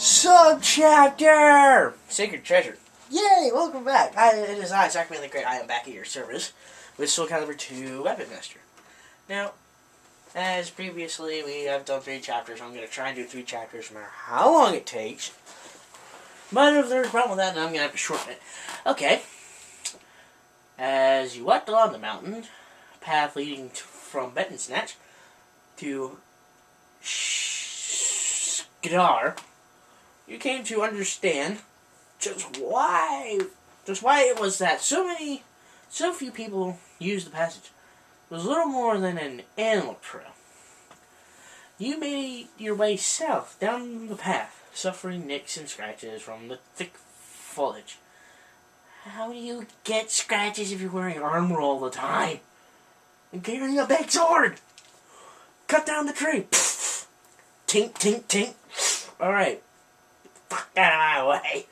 Subchapter! Sacred Treasure. Yay! Welcome back. It is I, Zachary the Great. I am back at your service with Calibur 2 Weapon Master. Now, as previously, we have done 3 chapters. I'm going to try and do 3 chapters no matter how long it takes. But if there's a problem with that, then I'm going to have to shorten it. Okay. As you walked along the mountain path leading from Benton Snatch to Skidar, you came to understand just why it was that so few people used the passage. It was little more than an animal trail. You made your way south down the path, suffering nicks and scratches from the thick foliage. How do you get scratches if you're wearing armor all the time? And carrying a big sword! Cut down the tree! Pfft. Tink, tink, tink. Alright. Fuck out of my way.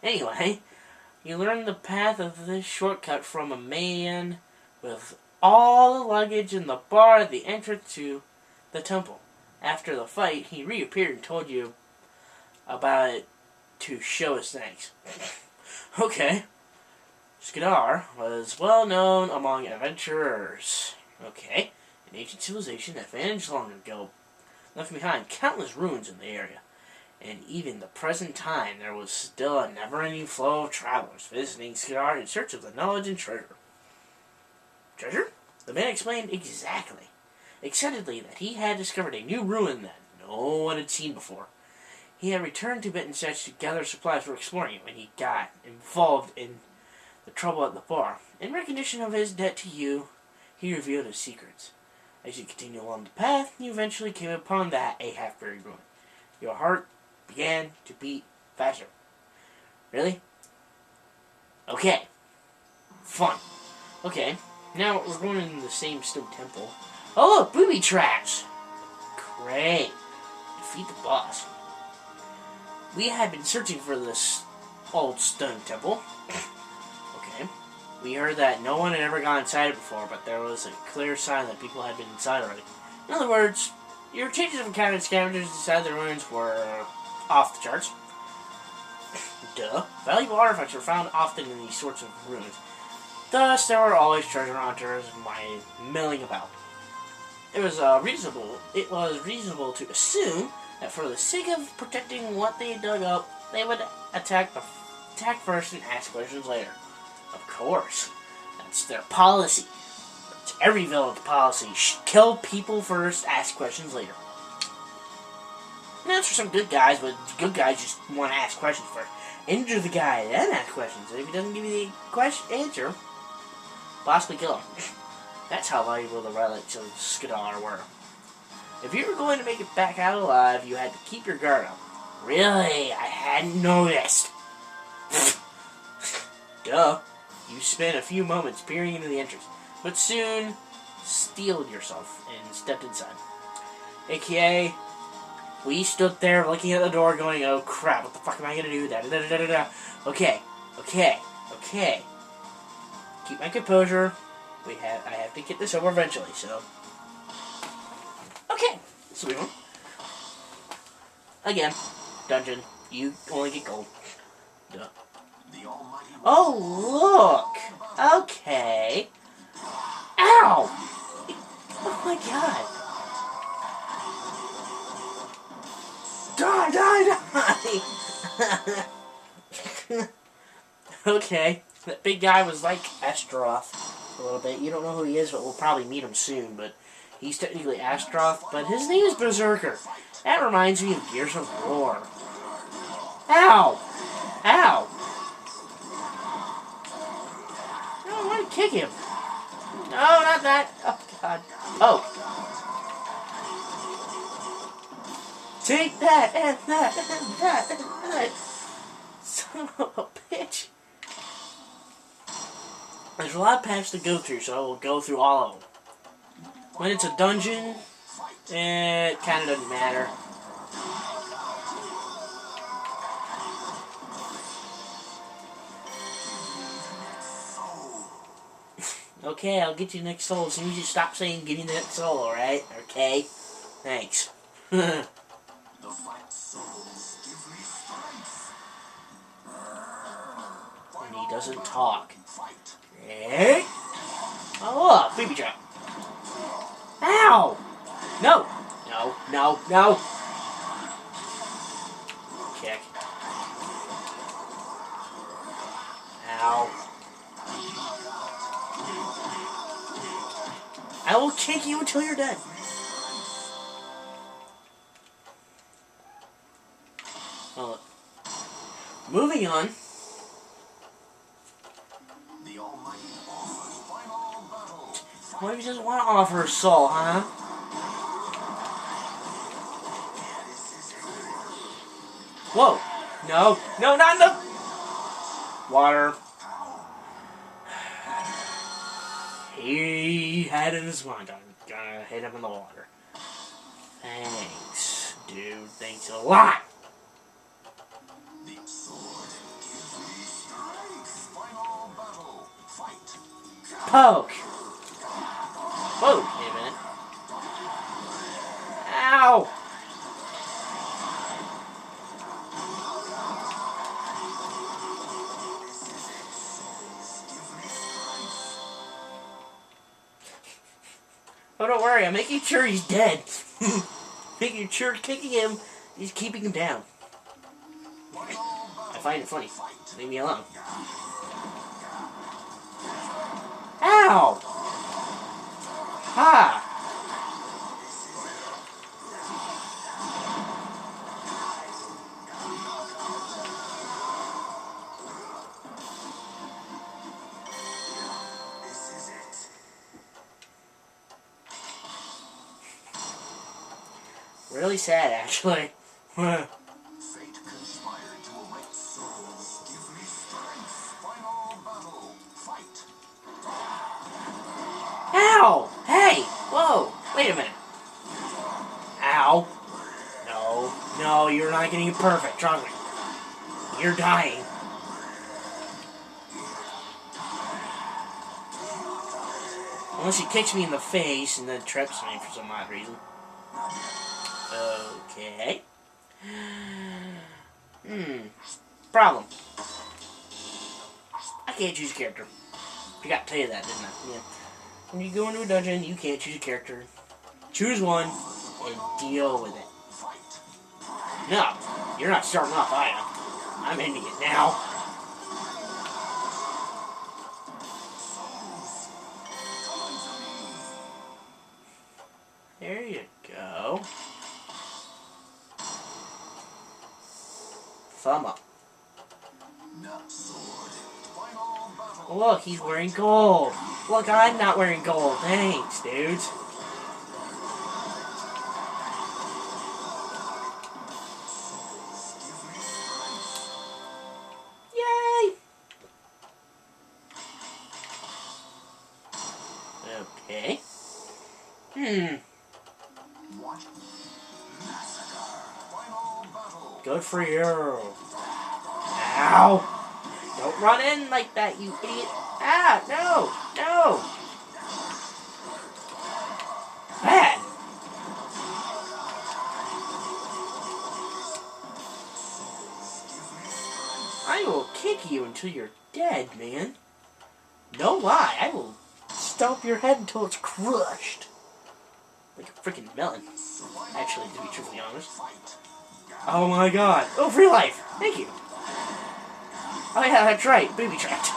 Anyway, you learned the path of this shortcut from a man with all the luggage in the bar at the entrance to the temple. After the fight, he reappeared and told you about it to show his thanks. Okay. Skidar was well known among adventurers. Okay. An ancient civilization that vanished long ago left behind countless ruins in the area. And even the present time, there was still a never-ending flow of travelers visiting Skidar in search of the knowledge and treasure. Treasure? The man explained excitedly that he had discovered a new ruin that no one had seen before. He had returned to Benton Snatch to gather supplies for exploring it when he got involved in the trouble at the bar. In recognition of his debt to you, he revealed his secrets. As you continue along the path, you eventually came upon a half-buried ruin. Your heart began to beat faster. Really? Okay. Fun. Okay, now we're going in the same stone temple. Oh look, booby traps! Great. Defeat the boss. We had been searching for this old stone temple. Okay. We heard that no one had ever gone inside it before, but there was a clear sign that people had been inside already. In other words, your chances of encountering scavengers inside the ruins were off the charts. Duh. Valuable artifacts were found often in these sorts of ruins. Thus, there were always treasure hunters milling about. It was reasonable to assume that for the sake of protecting what they dug up, they would attack first and ask questions later. Of course. That's their policy. It's every villain's policy. Kill people first, ask questions later. And that's for some good guys, but good guys just want to ask questions first. Injure the guy, then ask questions. And if he doesn't give you the answer, possibly kill him. That's how valuable the relics of Skidar were. If you were going to make it back out alive, you had to keep your guard up. Really? I hadn't noticed. Duh. You spent a few moments peering into the entrance, but soon steeled yourself and stepped inside. AKA, we stood there looking at the door going, oh crap, what the fuck am I gonna do? Okay. Keep my composure. I have to get this over eventually, so. Okay, so we went. Again, dungeon. You only get gold. Duh. Oh, look! Okay. Ow! Oh my god! Die! Okay. That big guy was like Astroth a little bit. You don't know who he is, but we'll probably meet him soon, but he's technically Astroth, but his name is Berserker. That reminds me of Gears of War. Ow! Ow! No, I want to kick him. No, not that. Oh, God. Oh. Take that, and that, and that, and that. Son of a bitch. There's a lot of paths to go through, so I will go through all of them. When it's a dungeon, it kind of doesn't matter. Okay, I'll get you the next soul as soon as you stop saying give me the next soul, alright? Okay? Thanks. And he doesn't talk. Hey! Oh, look, baby trap. Ow! No! No, no, no! Kick. Ow. I will kick you until you're dead. Well, moving on. What if he doesn't want to offer a soul, huh? Whoa! No! No, not in the... Water. He had in his mind, I'm gonna hit him in the water. Thanks, dude. Thanks a lot! Poke! Whoa, wait a minute. Ow! Oh, don't worry, I'm making sure he's dead. Making sure kicking him is keeping him down. I find it funny. Leave me alone. Ow! Ha! Really sad, actually. Ow! Hey! Whoa! Wait a minute. Ow! No. No, you're not getting it perfect, trust me. You're dying. Unless he kicks me in the face and then trips me for some odd reason. Okay. Problem. I can't choose a character. Forgot to tell you that, didn't I? Yeah. When you go into a dungeon, you can't choose a character. Choose one and deal with it. No, you're not starting off, I am. I'm ending it now. There you go. Thumb up. Look, he's wearing gold. Look, I'm not wearing gold. Thanks, dudes. Yay! Okay. Good for you. Ow! Don't run in like that, you idiot. Ah, no! No! Bad! I will kick you until you're dead, man. No lie, I will stomp your head until it's crushed. Like a freaking melon. Actually, to be truthfully honest. Oh my god. Oh, free life! Thank you. Oh yeah, that's right. Booby trapped.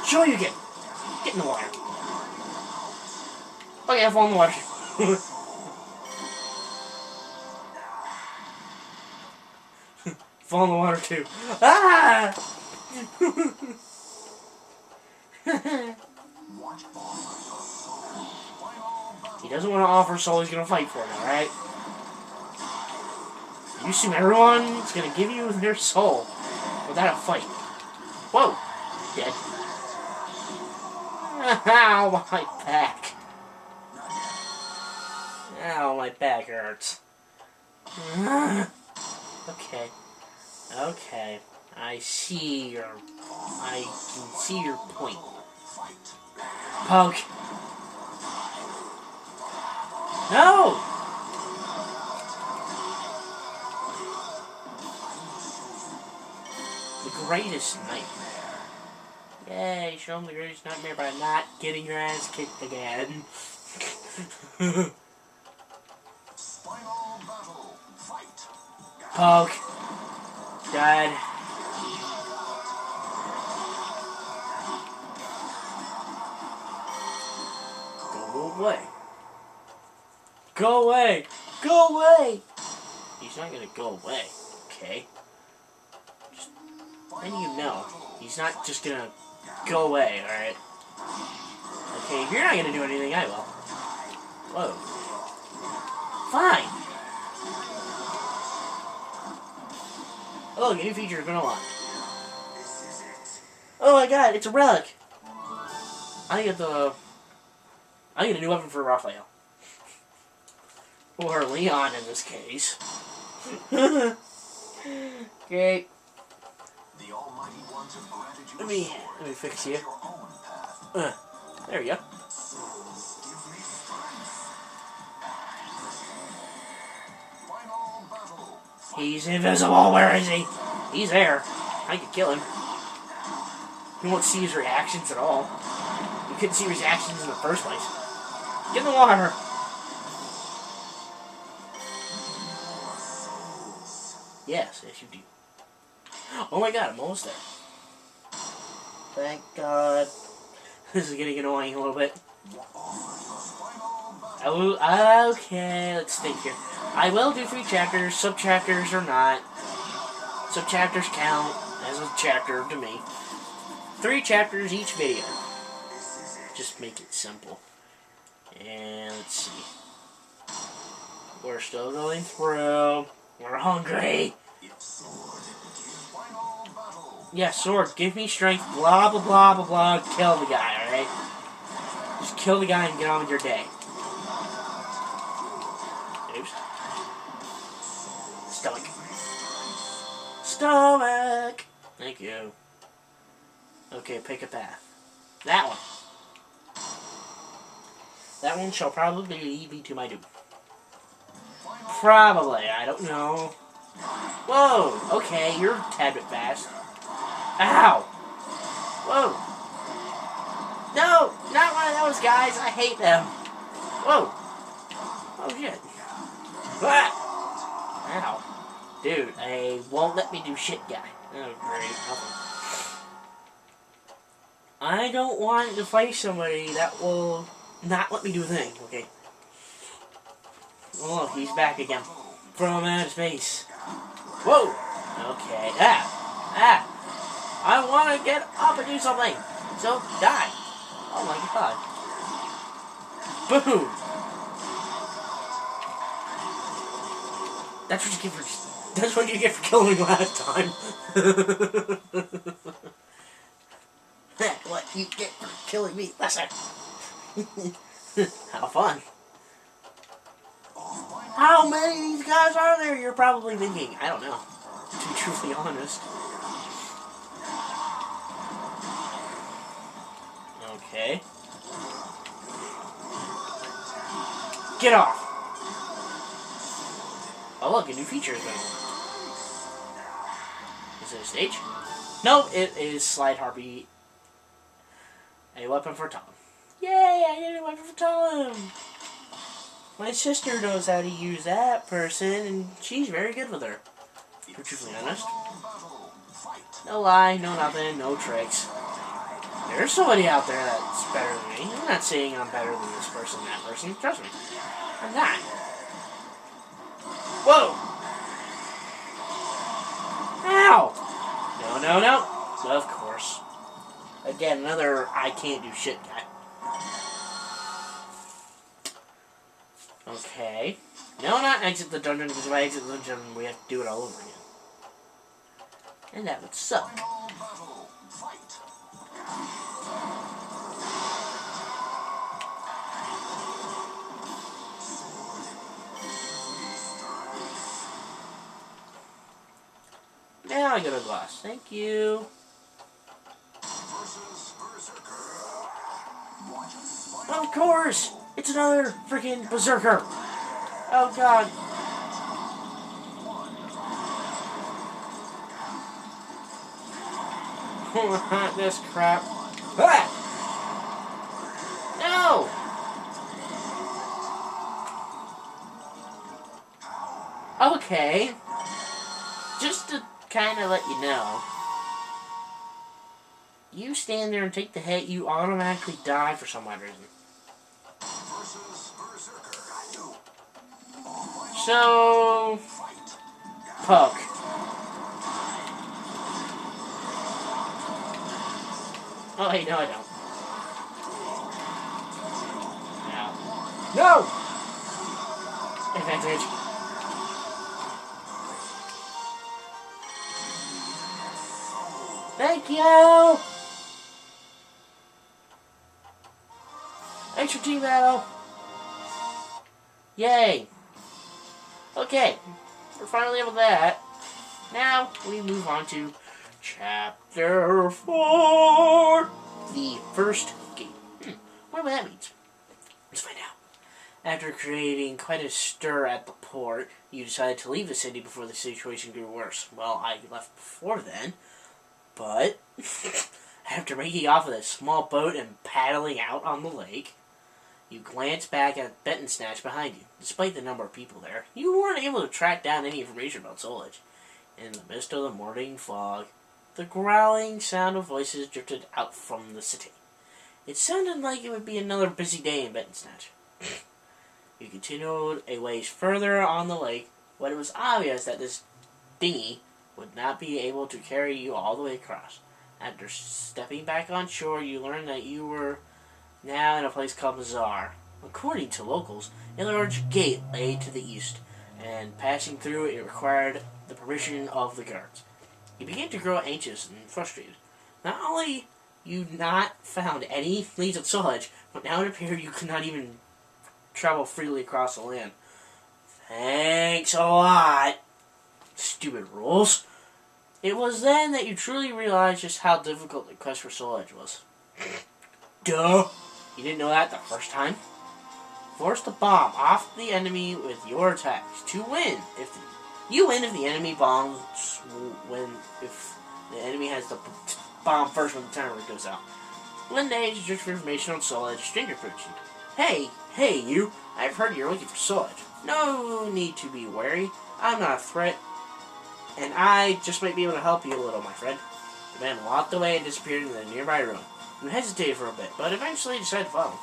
Show you again. Get in the water. Okay, I fall in the water. Fall in the water too. Ah! He doesn't want to offer soul, he's going to fight for it, alright? You assume everyone's going to give you their soul without a fight. Whoa! Dead. Ow, my back. Ow, my back hurts. Okay. Okay. I can see your point. Poke. No! greatest nightmare. Yay, show him the greatest nightmare by not getting your ass kicked again. Poke. Dad. Go away. Go away. Go away. He's not gonna go away. Okay. Then you know. He's not just gonna go away, alright? Okay, if you're not gonna do anything, I will. Whoa. Fine. Oh, a new feature has been unlocked. Oh my god, it's a relic! I get a new weapon for Raphael. Or Leon in this case. Great. Let me fix you. There we go. He's invisible. Where is he? He's there. I could kill him. You won't see his reactions at all. You couldn't see his reactions in the first place. Get in the water. Yes, you do. Oh my god, I'm almost there. Thank God. This is getting annoying a little bit. Okay, let's think here. I will do 3 chapters, sub-chapters or not. Sub-chapters count as a chapter to me. 3 chapters each video. Just make it simple. And let's see. We're still going through. We're hungry. Yeah, sword. Give me strength. Blah, blah, blah, blah, blah. Kill the guy, alright? Just kill the guy and get on with your day. Oops. Stomach. Stomach! Thank you. Okay, pick a path. That one. That one shall probably lead me to my doom. Probably. I don't know. Whoa! Okay, you're a tad bit fast. Ow! Whoa! No! Not one of those guys! I hate them! Whoa! Oh shit. Ah! Ow. Dude, I won't let me do shit, guy. Oh great. Nothing. I don't want to fight somebody that will not let me do a thing, okay? Oh, look, he's back again. From outer space. Whoa! Okay. Ah! Ah! I want to get up and do something. So, die. Oh my god. Boom! That's what you get for... That's what you get for killing me last time. That's what you get for killing me last time. How fun. How many of these guys are there? You're probably thinking. I don't know. To be truthfully honest. Okay. Get off! Oh look, a new feature is going on. Is it a stage? No, it is Slide Harpy. A weapon for Tom. Yay, I get a weapon for Tom! My sister knows how to use that person, and she's very good with her. To be truthfully honest. No lie, no nothing, no tricks. There's somebody out there that's better than me. I'm not saying I'm better than this person, that person. Trust me. I'm not. Whoa! Ow! No, no, no. Of course. Again, another I can't do shit guy. Okay. No, not exit the dungeon, because if I exit the dungeon, we have to do it all over again. And that would suck. Now I get a glass. Thank you. Of course! It's another freaking berserker! Oh god. This crap. Ah! No! Okay. Just to kind of let you know, you stand there and take the hit, you automatically die for some odd reason. So, poke. Oh, wait, no, I don't. No! Advantage. Thank you! Extra team battle! Yay! Okay, we're finally able to that. Now, we move on to Chapter 4! The first gate. Whatever that means. Let's find out. After creating quite a stir at the port, you decided to leave the city before the situation grew worse. Well, I left before then, but after making off with a small boat and paddling out on the lake, you glanced back at Benton Snatch behind you. Despite the number of people there, you weren't able to track down any information about Solage. In the midst of the morning fog, the growling sound of voices drifted out from the city. It sounded like it would be another busy day in Benton Snatch. You continued a ways further on the lake, when it was obvious that this dinghy would not be able to carry you all the way across. After stepping back on shore, you learned that you were now in a place called Bazaar. According to locals, a large gate lay to the east, and passing through it required the permission of the guards. You began to grow anxious and frustrated. Not only you not found any leads of Solage, but now it appeared you could not even travel freely across the land. Thanks a lot. Stupid rules. It was then that you truly realized just how difficult the quest for Solage was. Duh! You didn't know that the first time? Force the bomb off the enemy with your attacks to win. You win if the enemy bombs if the enemy has the bomb first when the timer goes out. One day, to search for information on Solage, a stranger approached you. Hey, you! I've heard you're looking for Solage. No need to be wary. I'm not a threat, and I just might be able to help you a little, my friend. The man walked away and disappeared in the nearby room. You hesitated for a bit, but eventually decided to follow.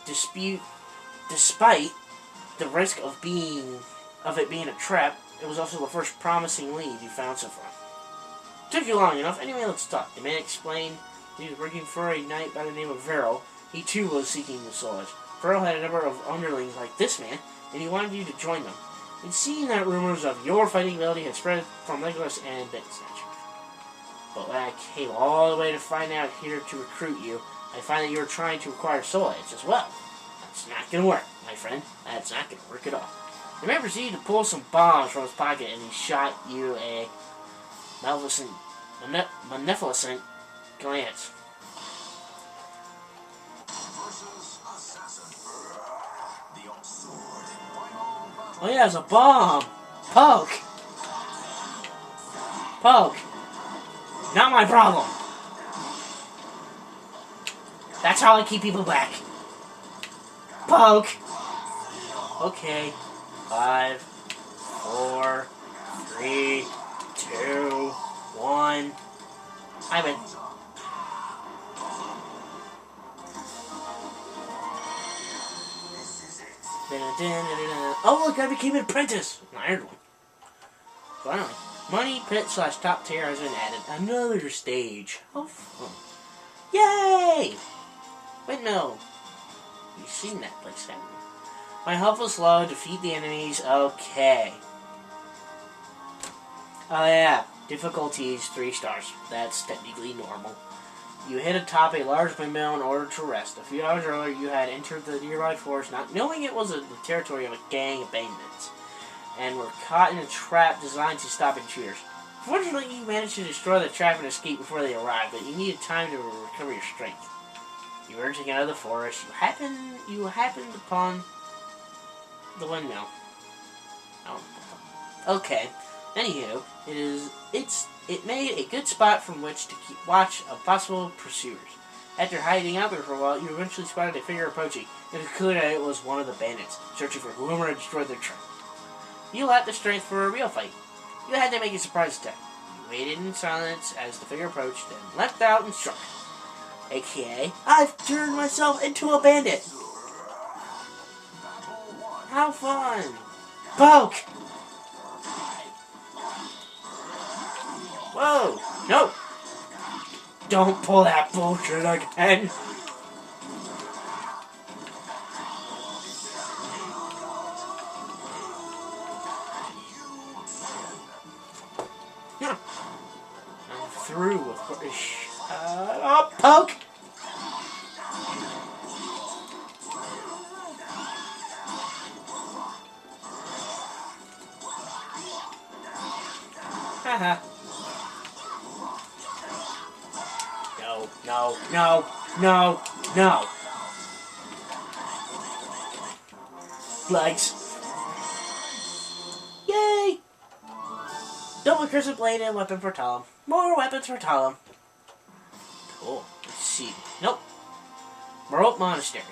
Despite the risk of it being a trap, it was also the first promising lead you found so far. Took you long enough. Anyway, let's talk. The man explained he was working for a knight by the name of Veril. He too was seeking the Solage. Veril had a number of underlings like this man, and he wanted you to join them. He'd seen that rumors of your fighting ability had spread from Legolas and Benton Snatch. But when I came all the way to find out here to recruit you, I find that you were trying to acquire Solage as well. That's not going to work, my friend. That's not going to work at all. The man proceeded to pull some bombs from his pocket, and he shot you a maleficent glance. Oh yeah, it's a bomb! Poke! Poke! Not my problem! That's how I keep people back. Poke! Okay. 5, 4, 3, 2, 1. I win. Oh look, I became an apprentice! An iron one. Finally. Money pit / top tier has been added. Another stage. How fun. Yay! Wait, no. You've seen that place, haven't you? My health was low. Defeat the enemies. Okay. Oh yeah. Difficulties 3 stars. That's technically normal. You hit atop a large windmill in order to rest. A few hours earlier, you had entered the nearby forest, not knowing it was the territory of a gang of bandits, and were caught in a trap designed to stop intruders. Fortunately, you managed to destroy the trap and escape before they arrived, but you needed time to recover your strength. You were emerging out of the forest. You happened upon the windmill. Oh, okay. Anywho, it made a good spot from which to keep watch of possible pursuers. After hiding out there for a while, you eventually spotted a figure approaching. It was clear that it was one of the bandits, searching for whoever had destroyed their train. You lacked the strength for a real fight. You had to make a surprise attack. You waited in silence as the figure approached, then leapt out and struck. AKA, I've turned myself into a bandit! How fun! Poke! Whoa! No! Don't pull that bullshit again! I'm through with poke! Haha. No. Legs. Yay! Double Crescent Blade and weapon for Talum. More weapons for Talum. Cool. Let's see. Nope. Baroque Monastery.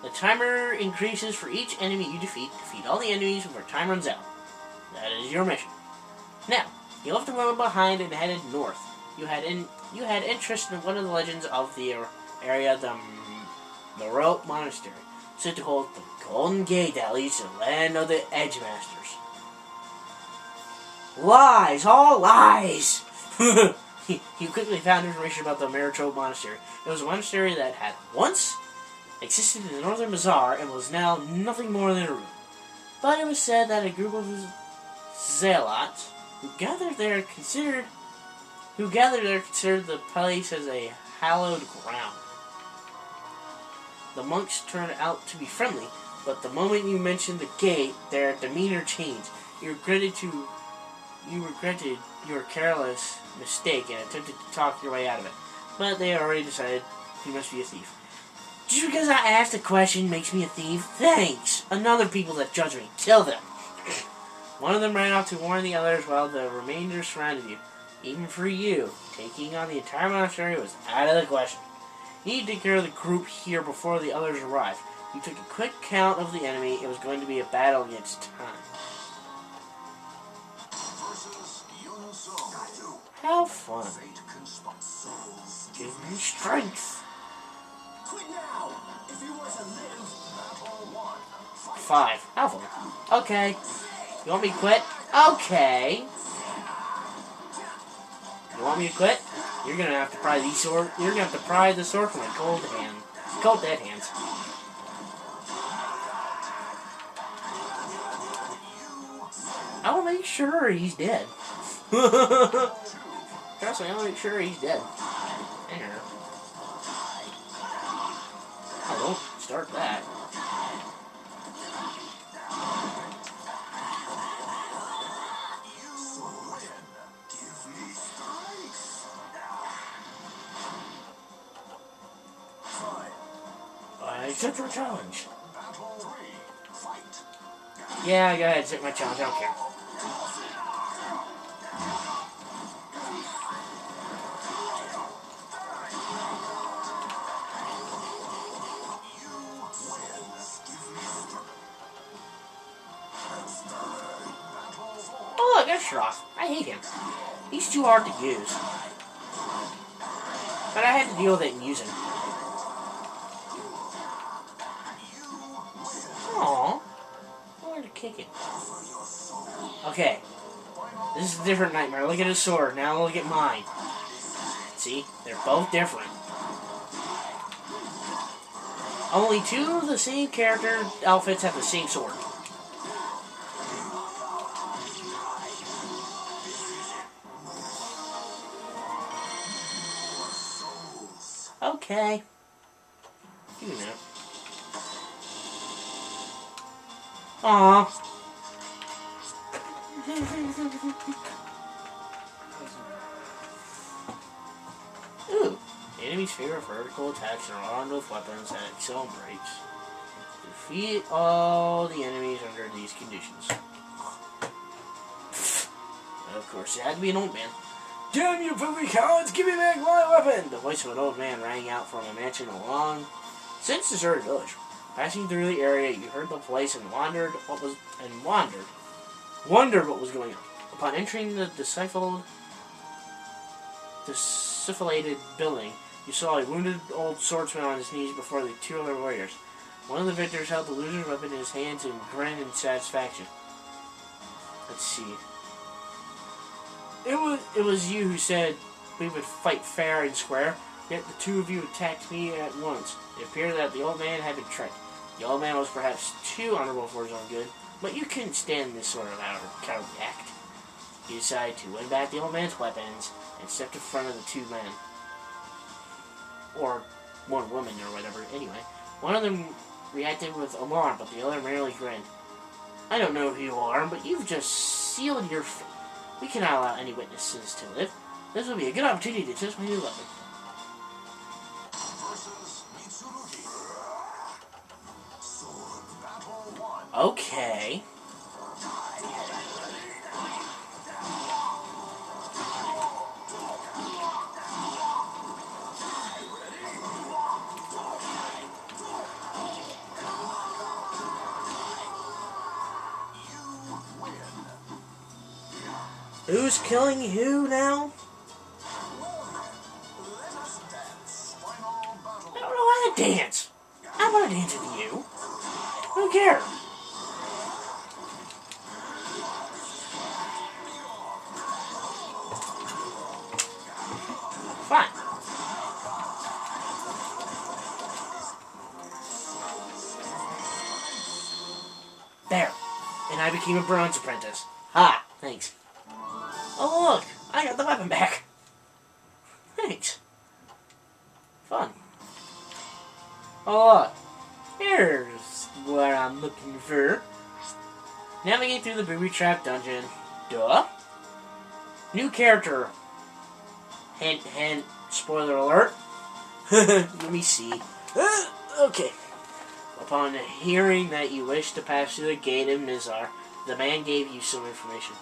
The timer increases for each enemy you defeat. Defeat all the enemies before time runs out. That is your mission. Now, you left the woman behind and headed north. You had interest in one of the legends of the area, the Baroque Monastery, said to hold the Golden Gate that leads to the land of the Edge Masters. Lies! All lies! You quickly found information about the Baroque Monastery. It was a monastery that had once existed in the northern bazaar and was now nothing more than a ruin. But it was said that a group of zealots who gathered there considered the place as a hallowed ground. The monks turned out to be friendly, but the moment you mentioned the gate, their demeanor changed. You regretted your careless mistake and attempted to talk your way out of it. But they had already decided you must be a thief. Just because I asked a question makes me a thief? Thanks! Another people that judge me. Kill them! One of them ran off to warn the others while the remainder surrounded you. Even for you, taking on the entire monastery was out of the question. You need to take care of the group here before the others arrive. You took a quick count of the enemy. It was going to be a battle against time. How fun. Give me strength. 5. How fun. Okay. You want me to quit? Okay. You want me to quit? You're gonna have to pry these sword. You're gonna have to pry the sword from my cold dead hands. I will make sure he's dead. Trust me, I'll make sure he's dead. There. I won't start that. Accept your challenge. Yeah, go ahead, accept my challenge, I don't care. Oh look, there's Shroff. I hate him. He's too hard to use. But I had to deal with it and use him. Aww. I wanted to kick it. Okay. This is a different nightmare. Look at his sword. Now look at mine. See? They're both different. Only 2 of the same character outfits have the same sword. Okay. Do that. Aww. Ooh. The enemy's favorite vertical attacks are armed with weapons that excel in breaks. Defeat all the enemies under these conditions. Of course, it had to be an old man. Damn you, filthy cowards! Give me back my weapon! The voice of an old man rang out from a mansion along since deserted village. Passing through the area, you heard the place and wondered what was going on. Upon entering the dissipated building, you saw a wounded old swordsman on his knees before the two other warriors. One of the victors held the loser's weapon in his hands and grinned in satisfaction. Let's see. It was you who said we would fight fair and square, yet the two of you attacked me at once. It appeared that the old man had been tricked. The old man was perhaps too honorable for his own good, but you couldn't stand this sort of cowardly act. You decided to win back the old man's weapons and stepped in front of the two men. Or one woman or whatever. Anyway, one of them reacted with alarm, but the other merely grinned. I don't know who you are, but you've just sealed your fate. We cannot allow any witnesses to live. This will be a good opportunity to test my new weapon. Okay. Who's killing who now? I don't know how to dance. I want to dance with you. I don't care. Fine. There. And I became a bronze apprentice. Ha! Thanks. Oh look! I got the weapon back! Thanks. Fun. Oh look. Here's what I'm looking for. Navigate through the booby trap dungeon. Duh. New character. Hint, hint. Spoiler alert. Let me see. Okay. Upon hearing that you wish to pass through the gate of Mizar, the man gave you some information.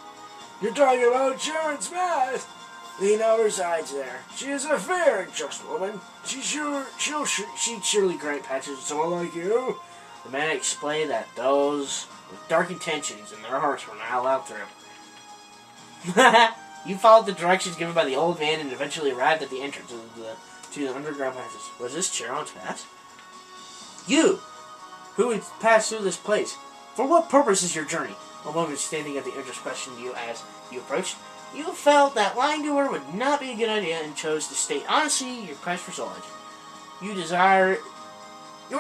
You're talking about Sharon Smith. Lena resides there. She is a fair and just woman. She'd surely grant passage to someone like you. The man explained that those with dark intentions in their hearts were not allowed through. You followed the directions given by the old man and eventually arrived at the entrance to the underground passage. Was this Sharon's pass? You, who would pass through this place, for what purpose is your journey? A woman standing at the entrance questioned you as you approached. You felt that lying to her would not be a good idea and chose to state honestly your quest for knowledge. Your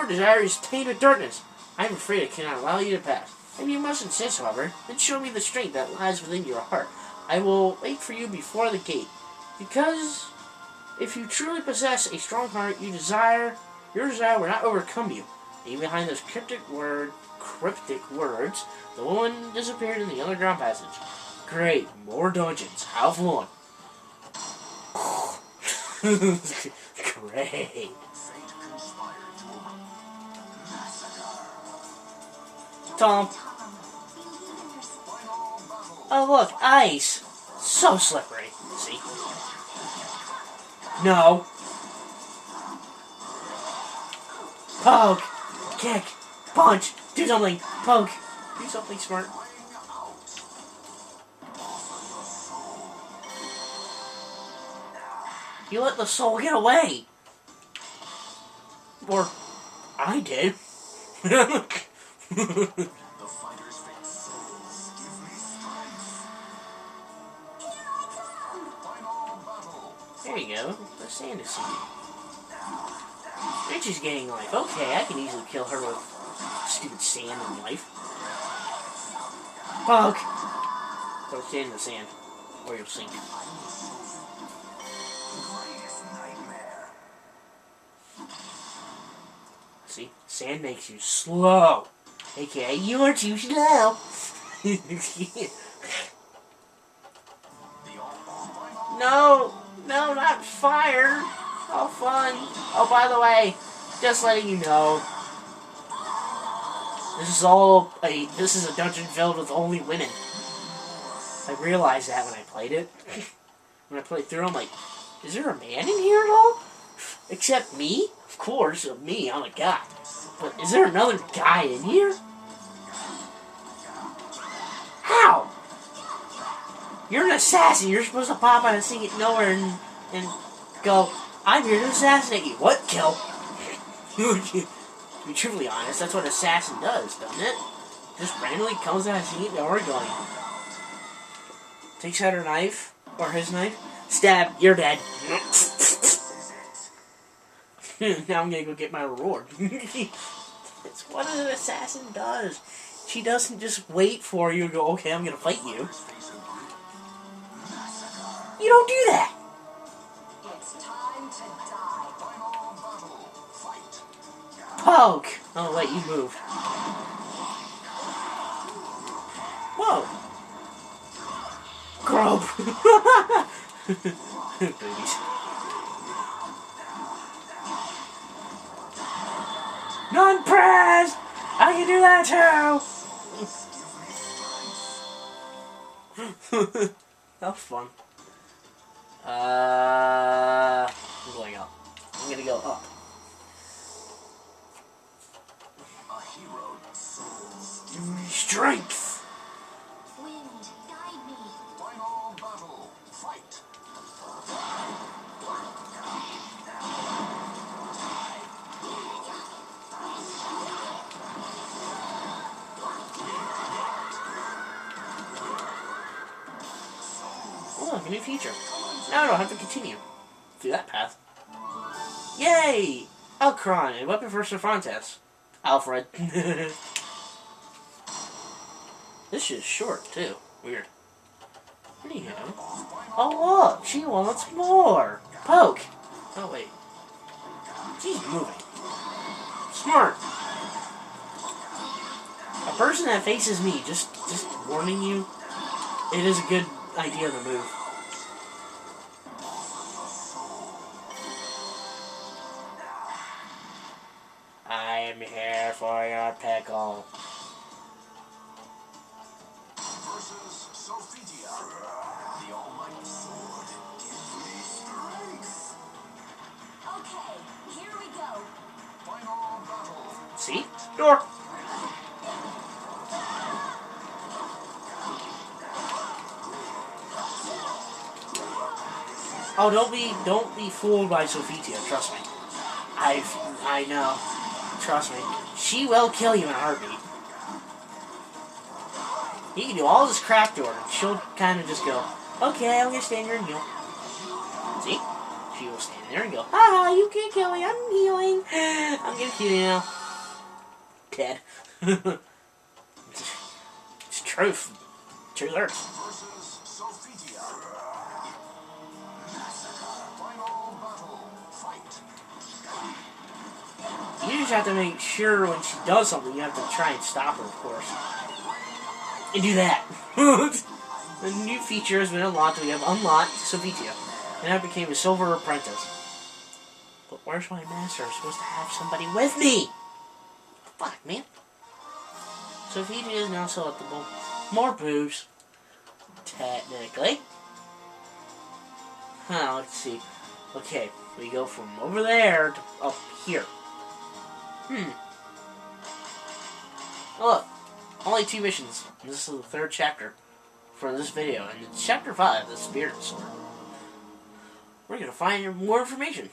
desire is tainted with darkness. I am afraid I cannot allow you to pass. If you must insist, however, then show me the strength that lies within your heart. I will wait for you before the gate. Because if you truly possess a strong heart, your desire will not overcome you. Even behind those cryptic words, the woman disappeared in the underground passage. Great, more dungeons. How fun. Great. Tom. Oh look, ice. So slippery. See? No. Poke. Kick. Punch. Do something. Poke. Do something smart. You let the soul get away. Or I did. There you go. The sand is seated. Bitch is getting life. Okay, I can easily kill her with stupid sand and life. Poke! Throw sand in the sand, or you'll sink. See? Sand makes you slow. AKA, you're too slow. No, not fire. Oh, fun. Oh, by the way, just letting you know, this is a dungeon filled with only women. I realized that when I played it. When I played through, I'm like, is there a man in here at all? Except me? Of course, me, I'm a guy. But is there another guy in here? How? You're an assassin. You're supposed to pop on a scene, get nowhere, and go, I'm here to assassinate you. What? Kill. To be truthfully honest, that's what an assassin does, doesn't it? Just randomly comes on a scene, nowhere going. Takes out her knife, or his knife, stab, you're dead. Now I'm gonna go get my reward. It's what an assassin does. She doesn't just wait for you and go, okay, I'm gonna fight you. You don't do that. It's time to die. Poke. Oh wait, you moved. Whoa. Grope. Boobies. Non-press! I can do that too! That was fun. I'm going up. I'm gonna go up. Give me strength! Wind, guide me. Final battle. Fight. Oh, look, a new feature. Now I don't have to continue through that path. Yay! Alcron, a weapon for Cervantes. Alfred. This shit's short, too. Weird. Anyhow. Oh, look! She wants more! Poke! Oh, wait. She's moving. Smart! A person that faces me, just warning you, it is a good idea to move. I am here for your pickle. Versus Sophitia. The almighty sword. Give me strength. Okay, here we go. Final battle. See? Door! Oh, don't be fooled by Sophitia, trust me. I know. Trust me. She will kill you in a heartbeat. He can do all this crap to her, and she'll kind of just go, okay, I'm gonna stand here and heal. See? She will stand there and go, haha, you can't kill me, I'm healing. I'm gonna kill you now. Dead. It's truth. Truth hurts. Versus Sophitia. Final battle. Fight. You just have to make sure when she does something, you have to try and stop her, of course. And do that. The new feature has been unlocked. We have unlocked Sophitia. And I became a silver apprentice. But where's my master? I'm supposed to have somebody with me. Fuck, man. Sophitia is now selectable. More boobs. Technically. Huh, let's see. Okay, we go from over there to up here. Oh, look. Only 2 missions. This is the 3rd chapter for this video. And it's chapter 5, the Spirit Sword. We're going to find more information.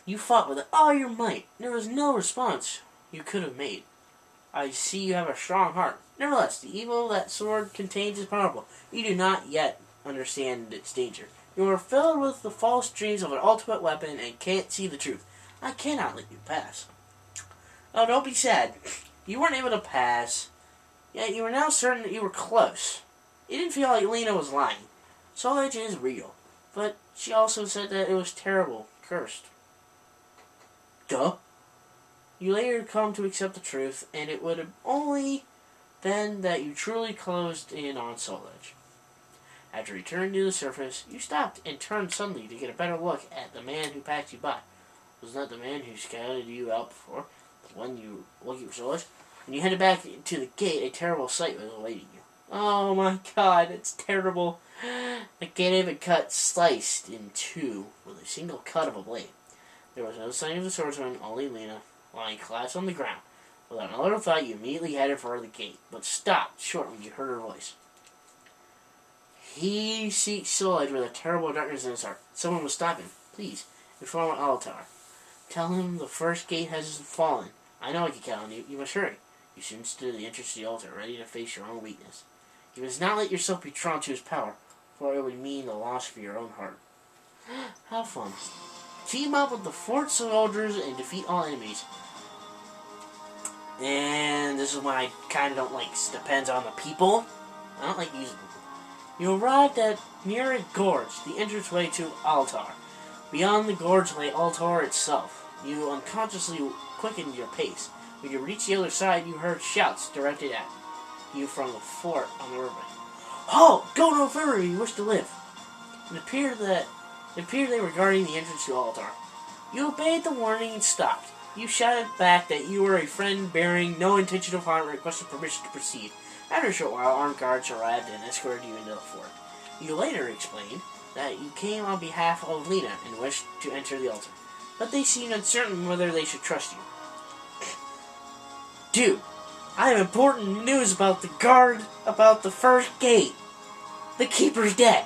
You fought with all your might. There was no response you could have made. I see you have a strong heart. Nevertheless, the evil that sword contains is powerful. You do not yet understand its danger. You are filled with the false dreams of an ultimate weapon and can't see the truth. I cannot let you pass. Oh, don't be sad. You weren't able to pass, yet you were now certain that you were close. You didn't feel like Lena was lying. Soul Edge is real, but she also said that it was terrible, cursed. Duh. You later come to accept the truth, and it would have only been that you truly closed in on Soul Edge. After returning to the surface, you stopped and turned suddenly to get a better look at the man who passed you by. Was not the man who scouted you out before, but when you look at your Soul Edge? When you headed back to the gate, a terrible sight was awaiting you. Oh my god, it's terrible. The gate cut sliced in two with a single cut of a blade. There was no sign of the swordsman, only Lena, lying collapsed on the ground. Without another thought, you immediately headed for the gate, but stopped short when you heard her voice. He sighed with a terrible darkness in his heart. Someone was stopping. Please, inform Altar. Tell him the first gate has fallen. I know I can count on you. You must hurry. You soon stood at the entrance to the altar, ready to face your own weakness. You must not let yourself be drawn to his power, for it would mean the loss of your own heart. Have fun. Team up with the fort soldiers and defeat all enemies. And this is when I kind of don't like. Depends on the people. I don't like using them. You arrived at near a gorge, the entranceway to Altar. Beyond the gorge lay Altar itself. You unconsciously quickened your pace. When you reached the other side, you heard shouts directed at you from the fort on the riverbank. Halt! Go no further if you wish to live. It appeared they were guarding the entrance to Altar. You obeyed the warning and stopped. You shouted back that you were a friend bearing no intention of harm and requested permission to proceed. After a short while, armed guards arrived and escorted you into the fort. You later explained that you came on behalf of Lena and wished to enter the altar, but they seemed uncertain whether they should trust you. Dude, I have important news about the guard, about the first gate. The keeper's dead.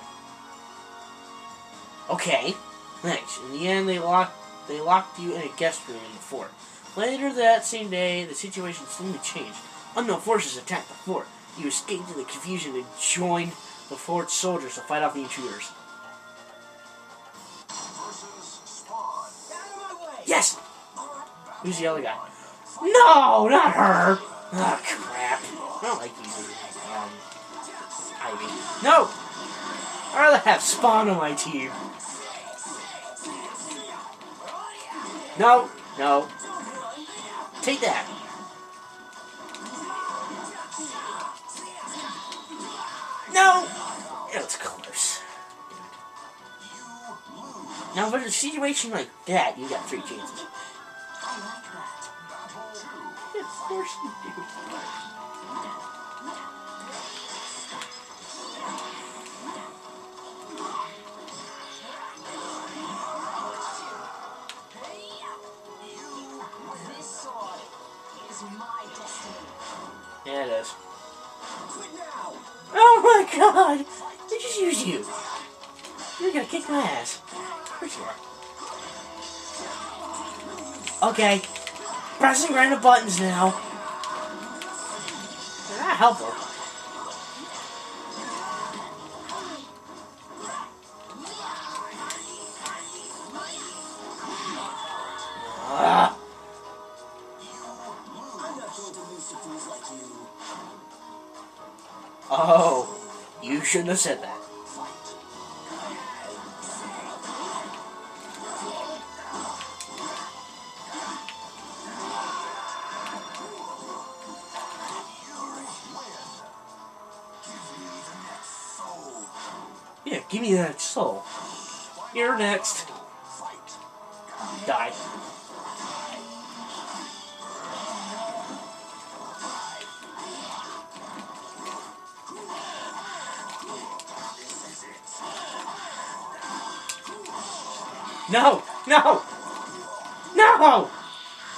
Okay, thanks. In the end, they locked you in a guest room in the fort. Later that same day, the situation suddenly changed. Unknown forces attacked the fort. You escaped in the confusion and joined the fort's soldiers to fight off the intruders. Versus Spawn. Yes! Who's the other guy? No, not her! Ah, crap. I don't like you. Ivy. No! I'd rather have Spawn on my team. No, no. Take that. No! It was close. Now, for a situation like that, you got 3 chances. I like that. Of course you do. This sword is my destiny. Yeah, it is. Quit now. Oh my god! They just used you. You're gonna kick my ass. Of course you are. Okay. Pressing random buttons now. They're not helpful. Ah. I'm not going to lose to fools like you. Oh, you shouldn't have said that. Yeah, give me that soul. You're next. Die. No! No! No!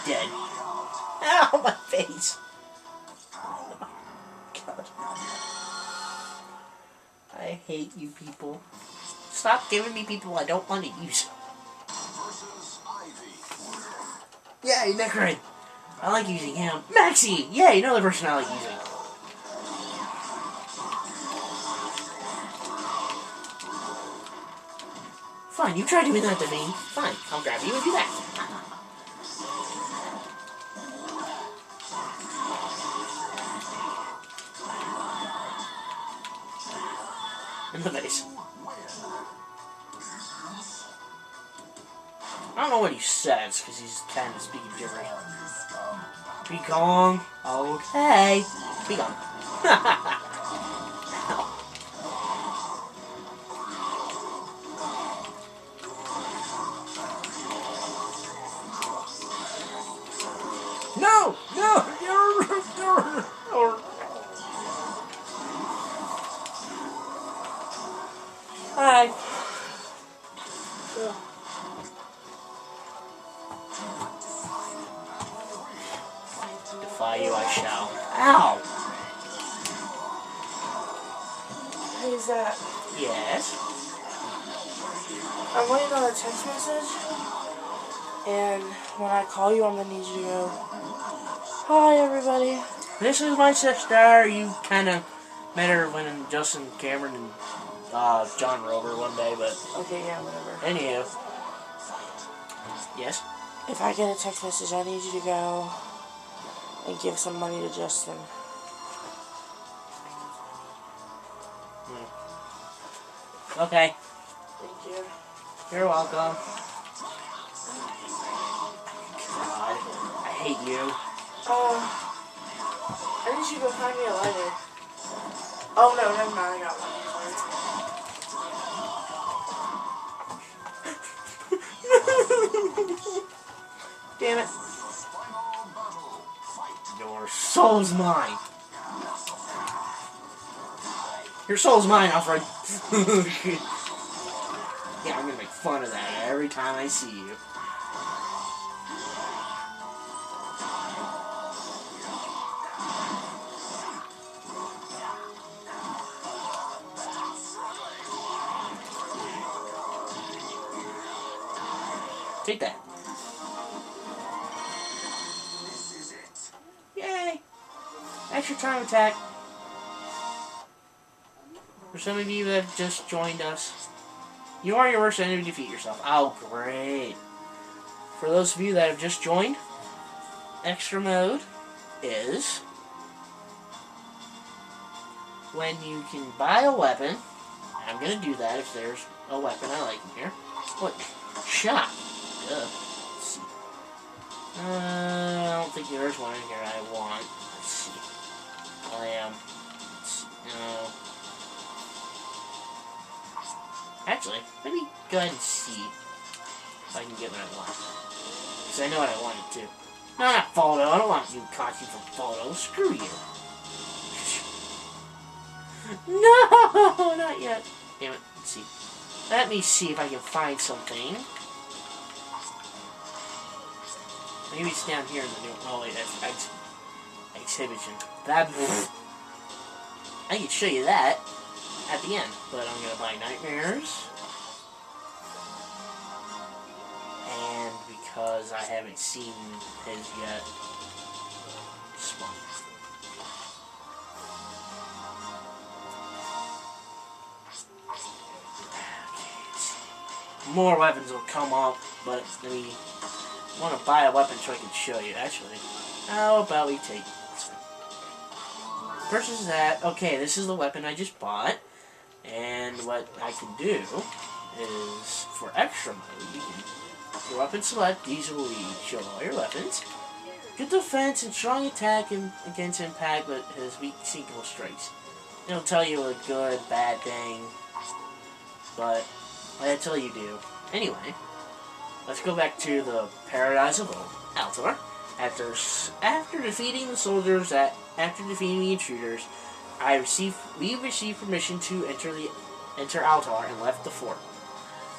Dead. Ow, my face. God. I hate you people. Stop giving me people I don't want to use. Versus Ivy. Yay, Necrin! I like using him. Maxie! Yay, another person I like using. Fine, you try doing that to me. Fine, I'll grab you and do that. In the face. I don't know what he says, because he's kind of speaking gibberish. Be gone. Okay. Be gone. No! No! by you I shall. Ow! Who's that? Yes? I'm waiting on a text message, and when I call you, I'm gonna need you to go, hi, everybody. This is my sister. You kind of met her when Justin Cameron and John were over one day, but... Okay, yeah, whatever. Anywho. Yes? If I get a text message, I need you to go and give some money to Justin. Okay. Thank you. You're welcome. God, I hate you. I need you to go find me a lighter. Oh, no, never mind, I got one. Damn it. Your soul's mine. Your soul's mine, Alfred. Yeah, I'm gonna make fun of that every time I see you. Take that. Yay! Extra time attack. For some of you that have just joined us, you are your worst enemy, defeat yourself. Oh, great. For those of you that have just joined, extra mode is when you can buy a weapon. I'm going to do that if there's a weapon I like in here. What? Shot. Let's see. I don't think there's one in here I want. Let's see. No. Actually, let me go ahead and see if I can get what I want. Because I know what I wanted to. No, not photo. I don't want you costume from photo. Screw you. No, not yet. Damn it. Let's see. Let me see if I can find something. Maybe it's down here in the new... Oh, wait, that's exhibition. That... I can show you that at the end. But I'm going to buy Nightmares. And because I haven't seen his yet... Spawn. More weapons will come up, but let me... I want to buy a weapon so I can show you, actually. How about we take this one? Purchase that. Okay, this is the weapon I just bought. And what I can do is, for extra mode, you can your weapon select. These will show all your weapons. Good defense and strong attack against impact, but has weak single strikes. It'll tell you a good, bad thing, but that's all you do. Anyway, let's go back to the Paradise of Altar. After defeating the soldiers, after defeating the intruders, we received permission to enter Altar and left the fort.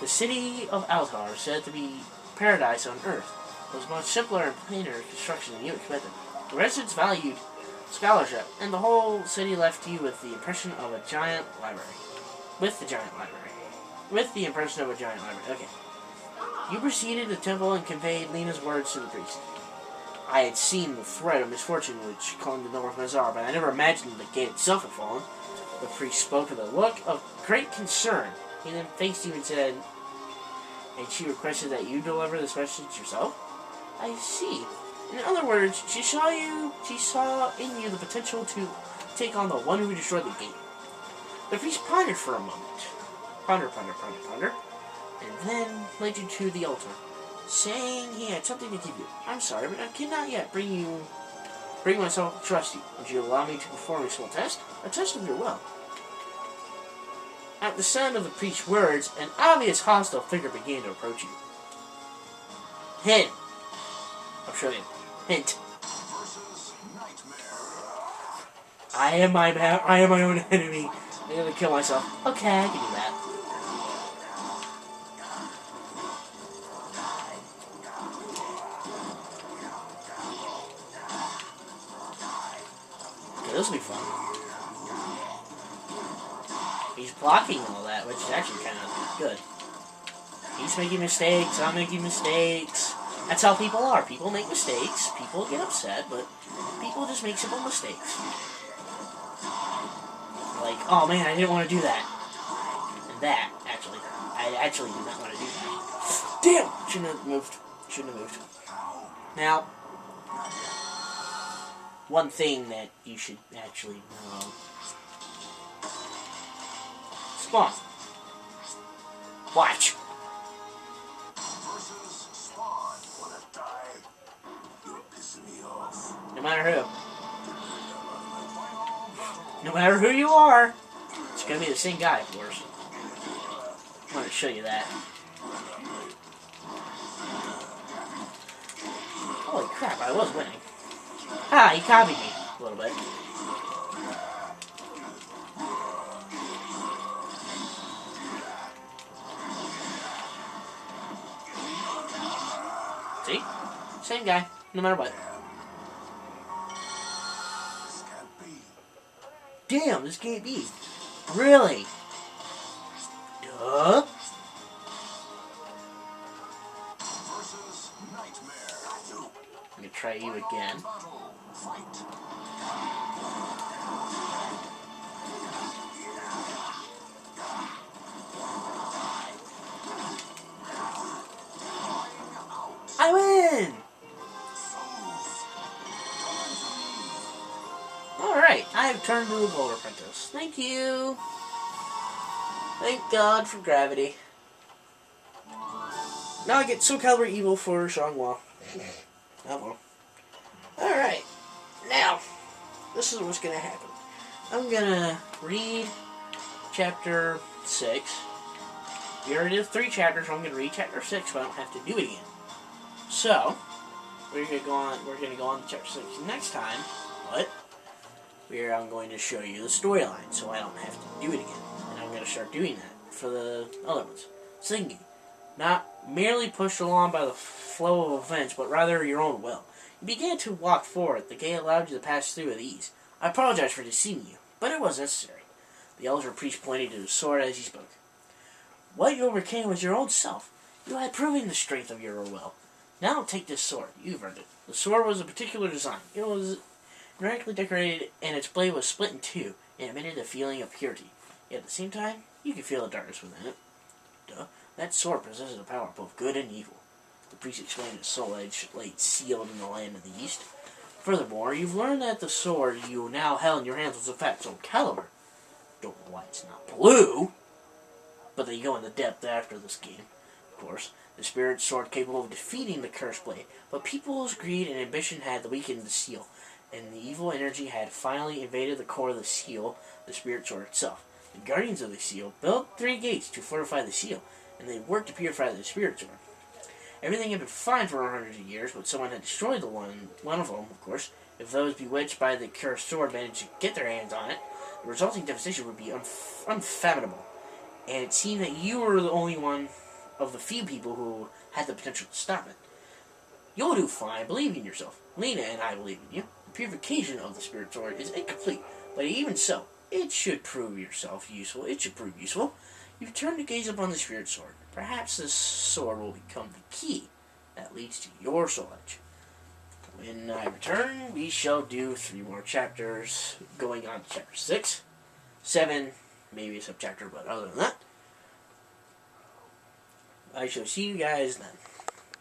The city of Altar, said to be paradise on Earth, was much simpler and plainer construction than you expected. The residents valued scholarship, and the whole city left you with the impression of a giant library. With the impression of a giant library. Okay. You proceeded to the temple and conveyed Lena's words to the priest. I had seen the threat of misfortune which clung to North Mazar, but I never imagined the gate itself had fallen. The priest spoke with a look of great concern. He then faced you and said, and she requested that you deliver this message yourself? I see. In other words, she saw in you the potential to take on the one who destroyed the gate. The priest pondered for a moment. Ponder, and then led you to the altar, saying he had something to give you. I'm sorry, but I cannot yet bring myself to trust you. Would you allow me to perform a small test? A test of your will. At the sound of the priest's words, an obvious hostile figure began to approach you. Hint. I'll show you. Hint. I am my own enemy. I'm gonna kill myself. Okay, I can do that. This will be fun. He's blocking all that, which is actually kind of good. He's making mistakes, I'm making mistakes. That's how people are. People make mistakes, people get upset, but people just make simple mistakes. Like, oh man, I didn't want to do that. And that, actually. I actually did not want to do that. Damn! Shouldn't have moved. Shouldn't have moved. Now, one thing that you should actually know. Spawn. Watch. Versus Spawn. Wanna die? You're pissing me off. No matter who. No matter who you are. It's gonna be the same guy, of course. I'm gonna show you that. Holy crap, I was winning. Ah, he copied me a little bit. See? Same guy, no matter what. This can't be. Damn, this can't be. Really? Duh? Versus Nightmare. I'm gonna try you again. Battle. Fight. I win! Alright, I have turned to a gold apprentice. Thank you. Thank God for gravity. Now I get Soul Calibur Evil for Shangwa. Oh well. Alright. Now, this is what's gonna happen. I'm gonna read chapter 6. We already did 3 chapters, so I'm gonna read chapter 6, so I don't have to do it again. So, we're gonna go on to chapter 6 next time, but I'm going to show you the storyline, so I don't have to do it again. And I'm gonna start doing that for the other ones. Singing. Not merely pushed along by the flow of events, but rather your own will. You began to walk forward. The gate allowed you to pass through with ease. I apologize for deceiving you, but it was necessary. The elder priest pointed to his sword as he spoke. What you overcame was your own self. You had proven the strength of your will. Now take this sword. You've earned it. The sword was a particular design. It was directly decorated, and its blade was split in two, and emitted a feeling of purity. Yet at the same time, you could feel the darkness within it. Duh. That sword possesses the power of both good and evil. The priest explained its soul edge lay sealed in the land of the East. Furthermore, you've learned that the sword you now held in your hands was in fact Soul Calibur. Don't know why it's not blue, but they go into depth after this game. Of course, the spirit sword capable of defeating the cursed blade, but people's greed and ambition had weakened the seal, and the evil energy had finally invaded the core of the seal, the spirit sword itself. The guardians of the seal built 3 gates to fortify the seal, and they worked to purify the spirit sword. Everything had been fine for hundreds of years, but someone had destroyed the one of them, of course. If those bewitched by the cursed sword managed to get their hands on it, the resulting devastation would be unfathomable. And it seemed that you were the only one of the few people who had the potential to stop it. You'll do fine, believe in yourself. Lena and I believe in you. The purification of the spirit sword is incomplete, but even so, it should prove yourself useful. It should prove useful. You turn to gaze upon the spirit sword. Perhaps this sword will become the key that leads to your soul edge. When I return, we shall do 3 more chapters, going on to chapter 6, 7, maybe a subchapter, but other than that, I shall see you guys then.